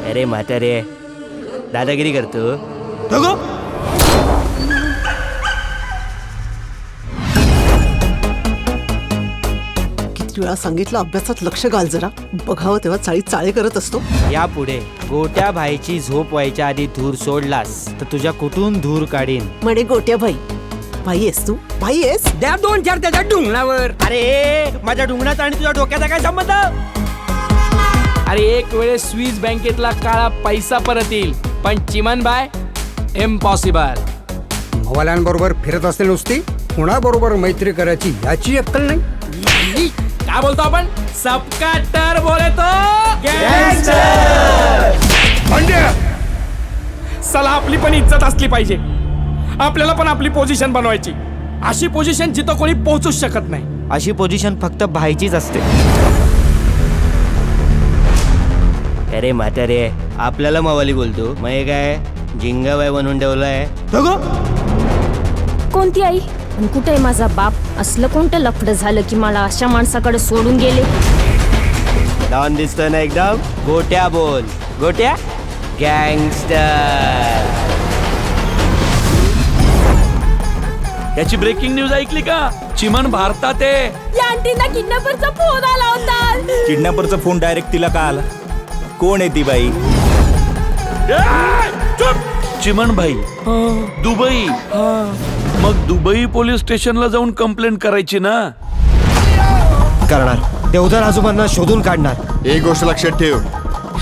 अरे म्हातारे दादागिरी करतो. किती वेळा सांगितलं अभ्यासात लक्ष घाल जरा. बघावं तेव्हा चाळी चाळे करत असतो. यापुढे गोट्या भाईची झोप व्हायच्या आधी धूर सोडलास तर तुझ्या कुठून धूर काढीन. म्हणे गोट्या भाई. भाई आहेस तू? भाई आहेस? द्या 2-4 त्याच्या ढुंगणावर. अरे माझ्या ढुंगणाचा आणि तुझ्या डोक्याचा काय संबंध? अरे एक वेळेस स्विस बँकेतला काळा पैसा परत येईल, पण चिमन बाय इम्पॉसिबल. भवाल्यांबरोबर फिरत असते नुसती, कुणाबरोबर मैत्री करायची याची अक्कल नाही. काय बोलतो आपण? सबका टर बोले तो चला, आपली पण इज्जत असली पाहिजे. आपल्याला पण आपली पोझिशन बनवायची. अशी पोझिशन जिथं कोणी पोहोचूच शकत नाही. अशी पोझिशन फक्त भाईचीच असते. अरे म्हातारे आपल्याला मावाली बोलतो, मग हे काय जिंगाबाई बनवून ठेवलाय. कोणती आई आणि कुठे माझा बाप? असलं कोणतं लफडं झालं की मला अशा माणसाकडे सोडून गेले? डॉन दिसतोय ना एकदम. गोट्या बोल. गोट्या गँगस्टर. याची ब्रेकिंग न्यूज ऐकली का? चिमन भारतात आहे. या आंटीना किडनॅपरचा फोन आला होता. किडनॅपरचा फोन डायरेक्ट तिला का आला? कोण आहे ती बाई? चिमन भाई दुबई. मग दुबई पोलीस स्टेशनला जाऊन कंप्लेंट करायची ना. करणार. देवदार आजोबांना शोधून काढणार. एक गोष्ट लक्षात ठेव,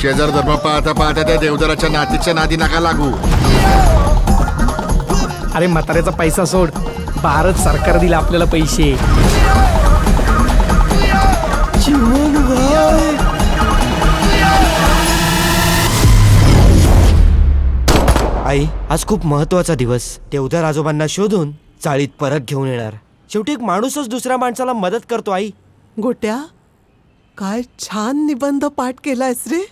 शेजार धर्म पाहता पाहता त्या देवदाराच्या नातीच्या नादी नका लागू. अरे म्हाताऱ्याचा पैसा सोड, भारत सरकार दिला आपल्याला पैसे. आई आज खूप महत्वाचा दिवस. देवदार आजोबांना शोधून चाळीत परत घेऊन येणार. शेवटी एक माणूसच दुसऱ्या माणसाला मदत करतो. आई गोट्या काय छान निबंध पाठ केलायस रे.